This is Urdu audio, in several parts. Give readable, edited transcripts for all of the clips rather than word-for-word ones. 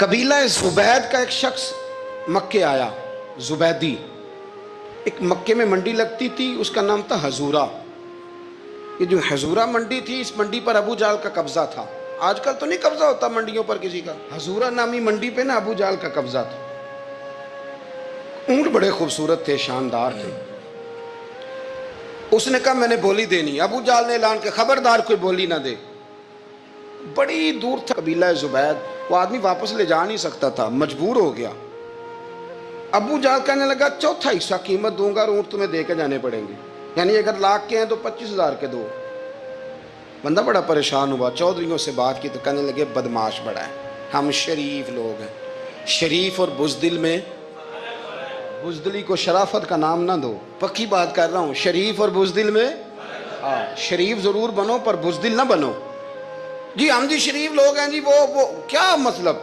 قبیلہ زبید کا ایک شخص مکے آیا، زبیدی۔ ایک مکے میں منڈی لگتی تھی، اس کا نام تھا حضورہ۔ یہ جو حضورہ منڈی تھی، اس منڈی پر ابو جہل کا قبضہ تھا۔ آج کل تو نہیں قبضہ ہوتا منڈیوں پر کسی کا، حضورہ نامی منڈی پہ نا ابو جہل کا قبضہ تھا۔ اونٹ بڑے خوبصورت تھے، شاندار تھے۔ اس نے کہا میں نے بولی دینی۔ ابو جہل نے اعلان کیا خبردار کوئی بولی نہ دے۔ بڑی دور تھا قبیلہ زبید، وہ آدمی واپس لے جا نہیں سکتا تھا، مجبور ہو گیا۔ ابو جہل کہنے لگا چوتھا حصہ قیمت دوں گا اور اونٹ تمہیں دے کے جانے پڑیں گے، یعنی اگر لاکھ کے ہیں تو 25,000 کے دو۔ بندہ بڑا پریشان ہوا، چودھریوں سے بات کی تو کہنے لگے بدماش بڑا ہے، ہم شریف لوگ ہیں، شریف اور بزدل میں، بزدلی کو شرافت کا نام نہ دو، پکی بات کر رہا ہوں، شریف اور بزدل میں شریف ضرور بنو پر بزدل نہ بنو۔ جی ہم جی شریف لوگ ہیں جی، وہ کیا مطلب؟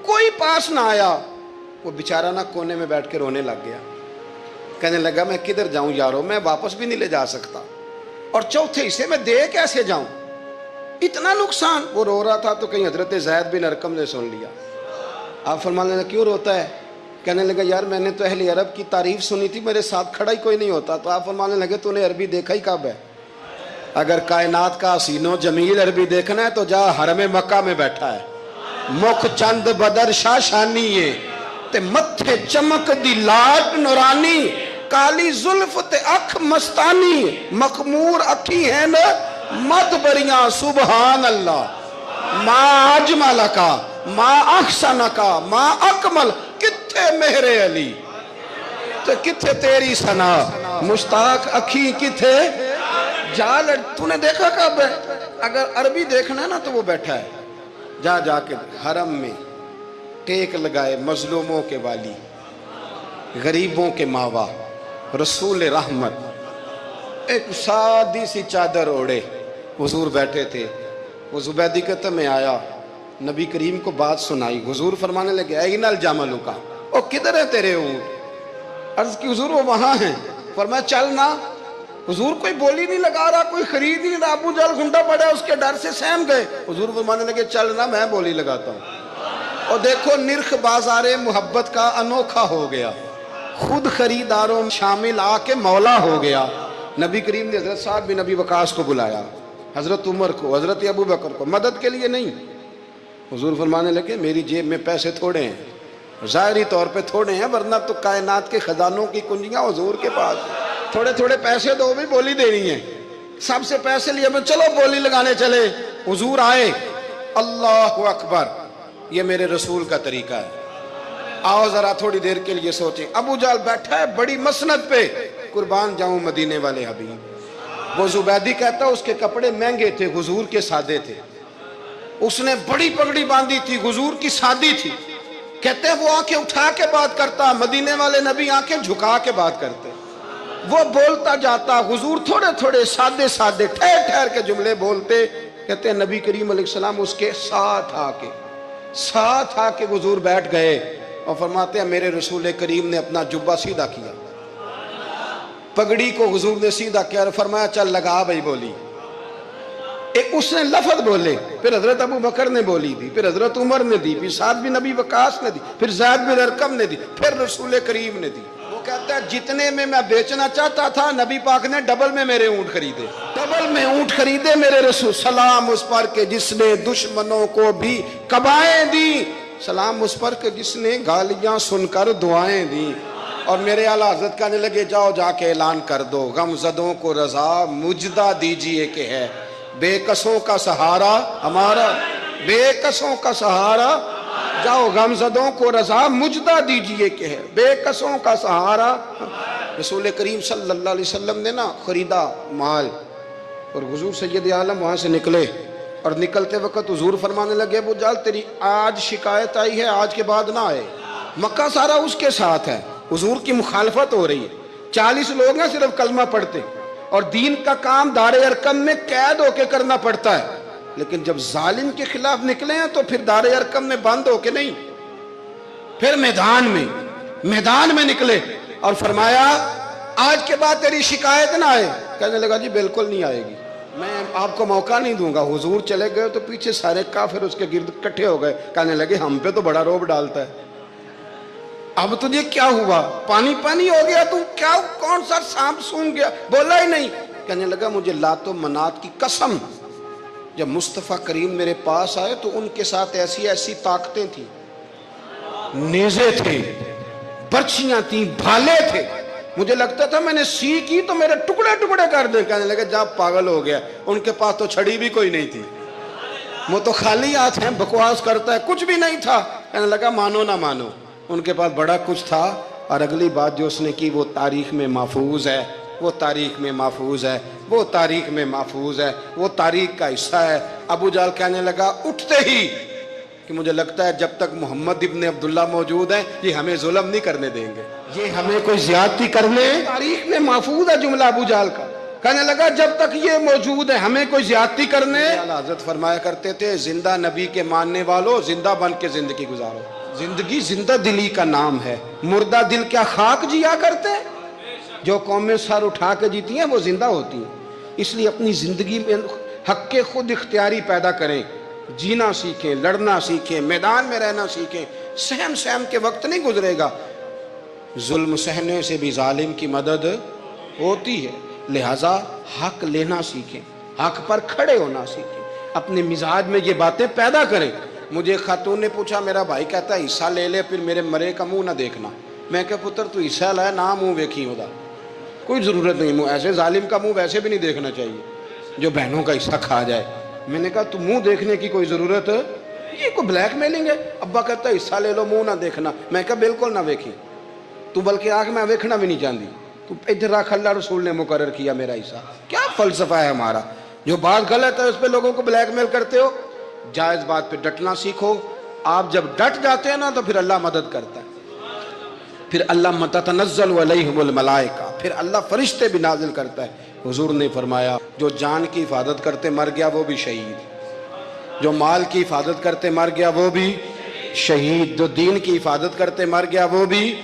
کوئی پاس نہ آیا، وہ بیچارہ نہ کونے میں بیٹھ کے رونے لگ گیا، کہنے لگا میں کدھر جاؤں یارو، میں واپس بھی نہیں لے جا سکتا، اور چوتھے حصے میں دے کیسے جاؤں، اتنا نقصان۔ وہ رو رہا تھا تو کہیں حضرت زید بن ارقم نے سن لیا۔ آپ فرمانے لگے کیوں روتا ہے؟ کہنے لگا یار میں نے تو اہل عرب کی تعریف سنی تھی، میرے ساتھ کھڑا ہی کوئی نہیں ہوتا۔ تو آپ فرمانے لگے تو نے عربی دیکھا ہی کب ہے؟ اگر کائنات کا حسین و جمیل عربی دیکھنا ہے تو جا حرم مکہ میں بیٹھا ہے، مکھ چند بدر شاہ شانی ہے تے متھے چمک دی لاٹ نورانی، کالی زلف تے اکھ مستانی، مخمور اکھی ہیں نا مد بریاں سبحان اللہ، ما اجمل کا ما احسن کا ما اکمل، کتھے مہر علی تے کتھے تیری ثنا، مشتاق اکھی کتھے جال۔ تو نے دیکھا کب ہے؟ اگر عربی دیکھنا ہے نا تو وہ بیٹھا ہے، جا جا کے حرم میں ٹیک لگائے، مظلوموں کے والی، غریبوں کے ماوا، رسول رحمت، ایک سادی سی چادر اوڑے حضور بیٹھے تھے۔ وہ زبیدی کہتا میں آیا، نبی کریم کو بات سنائی، حضور فرمانے لگے این الجمل کا، او کدھر ہے تیرے اونٹ؟ عرض کی حضور وہ وہاں ہیں۔ فرمایا چل نہ۔ حضور کوئی بولی نہیں لگا رہا، کوئی خرید نہیں رہا، ابو جہل گھنٹا پڑا اس کے ڈر سے سہم گئے۔ حضور فرمانے لگے چل نہ، میں بولی لگاتا ہوں۔ اور دیکھو نرخ بازار محبت کا انوکھا ہو گیا، خود خریداروں شامل آ کے مولا ہو گیا۔ نبی کریم نے حضرت سعد بن ابی وقاص کو بلایا، حضرت عمر کو، حضرت ابو بکر کو، مدد کے لیے نہیں۔ حضور فرمانے لگے میری جیب میں پیسے تھوڑے ہیں، ظاہری طور پہ تھوڑے ہیں، ورنہ تو کائنات کے خزانوں کی کنجیاں حضور کے پاس، تھوڑے تھوڑے پیسے دو بھی بولی دینی ہے۔ سب سے پیسے لیے میں چلو بولی لگانے چلے۔ حضور آئے، اللہ اکبر، یہ میرے رسول کا طریقہ ہے، آؤ ذرا تھوڑی دیر کے لیے سوچیں۔ ابو جہل بیٹھا ہے بڑی مسند پہ، قربان جاؤں مدینے والے حبیب۔ وہ زبیدی کہتا اس کے کپڑے مہنگے تھے، حضور کے سادے تھے، اس نے بڑی پگڑی باندھی تھی، حضور کی سادی تھی۔ کہتے ہیں وہ آنکھیں اٹھا کے بات کرتا، مدینے والے نبی آنکھیں جھکا کے بات کرتے۔ وہ بولتا جاتا، حضور تھوڑے تھوڑے سادے سادے ٹھہر ٹھہر کے جملے بولتے۔ کہتے ہیں نبی کریم علیہ السلام اس کے ساتھ آ کے حضور بیٹھ گئے اور فرماتے ہیں میرے رسول کریم نے اپنا جبہ سیدھا کیا، پگڑی کو حضور نے سیدھا کیا اور فرمایا چل لگا بھائی بولی۔ ایک اس نے لفظ بولے، پھر حضرت ابو بکر نے بولی دی، پھر حضرت عمر نے دی، پھر سعد بن ابی وقاص نے دی، پھر زید بن ارقم نے دی، پھر رسول کریم نے دی۔ وہ کہتا ہے جتنے میں بیچنا چاہتا تھا نبی پاک نے ڈبل میں میرے اونٹ خریدے، ڈبل میں اونٹ خریدے میرے رسول۔ سلام اس پر کہ جس نے دشمنوں کو بھی قبائیں دی، سلام اس پر کہ جس نے گالیاں سن کر دعائیں دی۔ اور میرے اعلیٰ حضرت کہنے لگے جاؤ جا کے اعلان کر دو، غم زدوں کو رضا مجدہ دیجئے کہ ہے بے کسوں کا سہارا ہمارا، بے کسوں کا سہارا، جاؤ غم زدوں کو رضا مجدہ دیجئے کہ ہے بے کسوں کا سہارا۔ رسول کریم صلی اللہ علیہ وسلم نے نا خریدا مال، اور حضور سید عالم وہاں سے نکلے، اور نکلتے وقت حضور فرمانے لگے ابو جہل تیری آج شکایت آئی ہے، آج کے بعد نہ آئے، مکہ سارا اس کے ساتھ ہے، حضور کی مخالفت ہو رہی ہے، 40 لوگ ہیں صرف کلمہ پڑھتے، اور دین کا کام دار ارقم میں قید ہو کے کرنا پڑتا ہے، لیکن جب ظالم کے خلاف نکلے ہیں تو پھر دار ارقم میں بند ہو کے نہیں، پھر میدان میں نکلے اور فرمایا آج کے بعد تیری شکایت نہ آئے۔ کہنے لگا جی بالکل نہیں آئے گی۔ میں آپ کو موقع نہیں دوں گا. حضور چلے گئے تو پیچھے سارے کافر اس کے گرد اکٹھے ہو گئے, کہنے لگے ہم پہ تو بڑا روب ڈالتا ہے, اب تجھے کیا ہوا, پانی پانی ہو گیا, تو کیا کون سا سانپ سونگ گیا, بولا ہی نہیں. کہنے لگا مجھے لات و منات کی قسم, جب مصطفیٰ کریم میرے پاس آئے تو ان کے ساتھ ایسی ایسی طاقتیں تھیں, نیزے تھے, برچیاں تھیں, بھالے تھے, مجھے لگتا تھا میں نے سی کی تو میرے ٹکڑے ٹکڑے کر دیں. کہنے لگے جا پاگل ہو گیا, ان کے پاس تو چھڑی بھی کوئی نہیں تھی, وہ تو خالی ہاتھ ہیں, بکواس کرتا ہے, کچھ بھی نہیں تھا. کہنے لگا مانو نہ مانو, ان کے پاس بڑا کچھ تھا. اور اگلی بات جو اس نے کی وہ تاریخ میں محفوظ ہے, وہ تاریخ میں محفوظ ہے, وہ تاریخ میں محفوظ ہے, وہ تاریخ کا حصہ ہے. ابو جہل کہنے لگا اٹھتے ہی کہ مجھے لگتا ہے جب تک محمد ابن عبداللہ موجود ہیں یہ ہمیں ظلم نہیں کرنے دیں گے, یہ ہمیں کوئی زیادتی کرنے, تاریخ میں محفوظ ہے جملہ ابو جہل کا. کہنے لگا جب تک یہ موجود ہے ہمیں کوئی زیادتی کرنے. حضرت فرمایا کرتے تھے زندہ نبی کے ماننے والوں زندہ بن کے زندگی گزارو. زندگی زندہ دلی کا نام ہے, مردہ دل کیا خاک جیا کرتے. جو قومیں سر اٹھا کے جیتی ہیں وہ زندہ ہوتی ہیں. اس لیے اپنی زندگی میں حق کے خود اختیاری پیدا کریں, جینا سیکھیں, لڑنا سیکھیں, میدان میں رہنا سیکھیں. سہم سہم کے وقت نہیں گزرے گا, ظلم سہنے سے بھی ظالم کی مدد ہوتی ہے. لہٰذا حق لینا سیکھیں, حق پر کھڑے ہونا سیکھیں, اپنے مزاج میں یہ باتیں پیدا کریں. مجھے خاتون نے پوچھا, میرا بھائی کہتا ہے حصہ لے لے پھر میرے مرے کا منہ نہ دیکھنا. میں کہا پتر تو حصہ لائے نہ منہ ویکھی ہوتا, کوئی ضرورت نہیں, منہ ایسے ظالم کا منہ ویسے بھی نہیں دیکھنا چاہیے جو بہنوں کا حصہ کھا جائے. میں نے کہا تو منہ دیکھنے کی کوئی ضرورت, یہ کوئی بلیک میلنگ ہے. ابا کہتا ہے حصہ لے لو منہ نہ دیکھنا. میں کہا بالکل نہ ویکھی, تو بلکہ آنکھ میں ویکھنا بھی نہیں چاہتی, تو ادھر رکھ, اللہ رسول نے مقرر کیا میرا حصہ. کیا فلسفہ ہے ہمارا, جو بات غلط ہے اس پہ لوگوں کو بلیک میل کرتے ہو. جائز بات پہ ڈٹنا سیکھو. آپ جب ڈٹ جاتے ہیں نا تو پھر اللہ مدد کرتا ہے, پھر اللہ تتنزل علیہم الملائکہ, پھر اللہ فرشتے بھی نازل کرتا ہے. حضور نے فرمایا جو جان کی حفاظت کرتے مر گیا وہ بھی شہید, جو مال کی حفاظت کرتے مر گیا وہ بھی شہید, جو دین کی حفاظت کرتے مر گیا وہ بھی,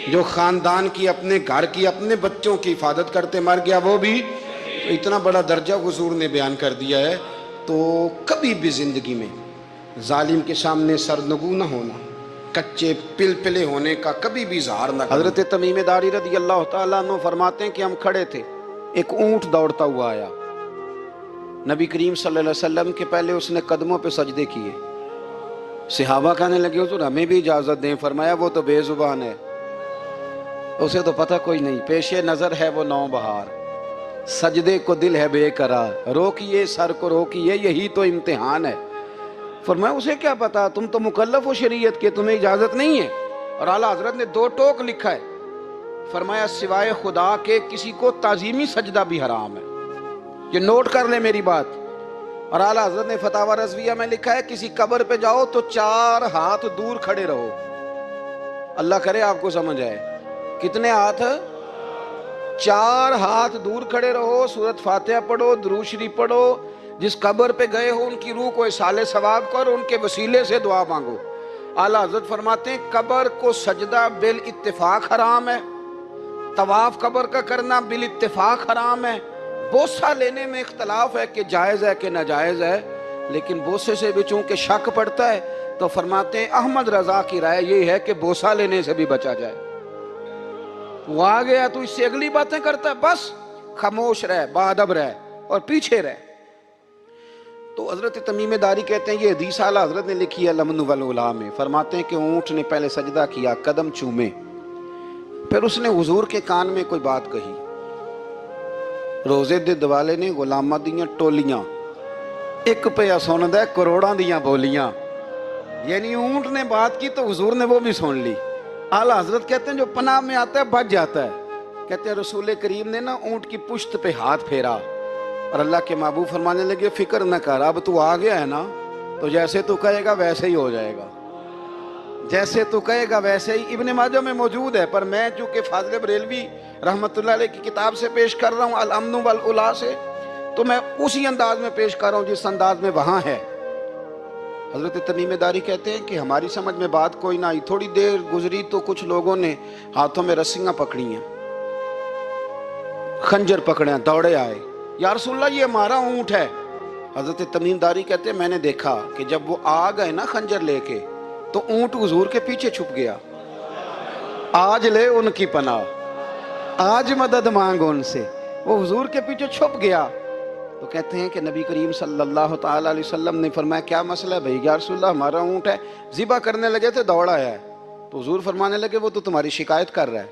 جو خاندان کی, اپنے گھر کی, اپنے بچوں کی حفاظت کرتے مر گیا وہ بھی. اتنا بڑا درجہ حضور نے بیان کر دیا ہے. تو کبھی بھی زندگی میں ظالم کے سامنے سرنگو نہ ہونا, کچے پلپلے ہونے کا کبھی بھی اظہار نہ کرنا. حضرت تمیم داری رضی اللہ تعالیٰ عنہ فرماتے ہیں کہ ہم کھڑے تھے, ایک اونٹ دوڑتا ہوا آیا, نبی کریم صلی اللہ علیہ وسلم کے پہلے اس نے قدموں پہ سجدے کیے. صحابہ کہنے لگے حضور ہمیں بھی اجازت دیں. فرمایا وہ تو بے زبان ہے, اسے تو پتہ کوئی نہیں, پیش نظر ہے وہ نو بہار, سجدے کو دل ہے بے قرار, روکیے سر کو روکیے یہی تو امتحان ہے. فرمایا اسے کیا پتا, تم تو مکلف ہو شریعت کے, تمہیں اجازت نہیں ہے. اور اعلیٰ حضرت نے 2 ٹوک لکھا ہے, فرمایا سوائے خدا کے کسی کو تعظیمی سجدہ بھی حرام ہے. یہ نوٹ کر لیں میری بات. اور اعلیٰ حضرت نے فتاوی رضویہ میں لکھا ہے کسی قبر پہ جاؤ تو 4 ہاتھ دور کھڑے رہو. اللہ کرے آپ کو سمجھ آئے, کتنے ہاتھ, 4 ہاتھ دور کھڑے رہو, سورۃ فاتحہ پڑھو, درود شریف پڑھو, جس قبر پہ گئے ہو ان کی روح کو اصال ثواب کرو, ان کے وسیلے سے دعا مانگو. اعلیٰ حضرت فرماتے ہیں قبر کو سجدہ بالاتفاق حرام ہے, طواف قبر کا کرنا بالاتفاق حرام ہے. بوسہ لینے میں اختلاف ہے کہ جائز ہے کہ ناجائز ہے, لیکن بوسے سے بھی چونکہ شک پڑتا ہے تو فرماتے ہیں احمد رضا کی رائے یہ ہے کہ بوسہ لینے سے بھی بچا جائے. وہ آ گیا تو اس سے اگلی باتیں کرتا ہے, بس خاموش رہ, باادب رہ اور پیچھے رہ. تو حضرت تمیم داری کہتے ہیں یہ حدیث اعلیٰ حضرت نے لکھی ہے لمن والعلا میں. فرماتے ہیں کہ اونٹ نے پہلے سجدہ کیا, قدم چومے, پھر اس نے حضور کے کان میں کوئی بات کہی. روزے دے دوالے نے غلامہ دیاں ٹولیاں, ایک پیا سن دے کروڑاں دیاں بولیاں. یعنی اونٹ نے بات کی تو حضور نے وہ بھی سن لی. اعلیٰ حضرت کہتے ہیں جو پناہ میں آتا ہے بچ جاتا ہے. کہتے ہیں رسول کریم نے نا اونٹ کی پشت پہ ہاتھ پھیرا اور اللہ کے محبوب فرمانے لگے فکر نہ کر, اب تو آ گیا ہے نا تو جیسے تو کہے گا ویسے ہی ہو جائے گا, جیسے تو کہے گا ویسے ہی. ابن ماجہ میں موجود ہے, پر میں چونکہ فاضل بریلوی رحمۃ اللہ علیہ کی کتاب سے پیش کر رہا ہوں الامن والعلا سے, تو میں اسی انداز میں پیش کر رہا ہوں جس انداز میں وہاں ہے. حضرت تمیم داری کہتے ہیں کہ ہماری سمجھ میں بات کوئی نہ آئی. تھوڑی دیر گزری تو کچھ لوگوں نے ہاتھوں میں رسیاں پکڑی ہیں, خنجر پکڑے ہیں, دوڑے آئے. یا رسول اللہ یہ ہمارا اونٹ ہے۔ حضرت تمیم داری کہتے ہیں میں نے دیکھا کہ جب وہ آ گئے نا خنجر لے کے تو اونٹ حضور کے پیچھے چھپ گیا۔ آج لے ان کی پناہ، آج مدد مانگ ان سے، وہ حضور کے پیچھے چھپ گیا۔ تو کہتے ہیں کہ نبی کریم صلی اللہ تعالی علیہ وسلم نے فرمایا کیا مسئلہ ہے بھائی؟ یا رسول اللہ ہمارا اونٹ ہے، ذبح کرنے لگے تھے دوڑ آیا ہے۔ تو حضور فرمانے لگے وہ تو تمہاری شکایت کر رہا ہے۔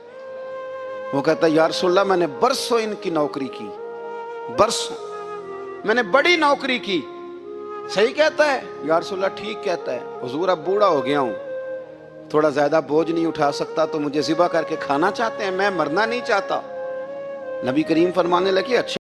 وہ کہتا ہے یا رسول اللہ میں نے برسوں ان کی نوکری کی، برسوں میں نے بڑی نوکری کی۔ صحیح کہتا ہے یا رسول اللہ؟ ٹھیک کہتا ہے حضور، اب بوڑھا ہو گیا ہوں، تھوڑا زیادہ بوجھ نہیں اٹھا سکتا، تو مجھے ذبح کر کے کھانا چاہتے ہیں، میں مرنا نہیں چاہتا۔ نبی کریم فرمانے لگے اچھا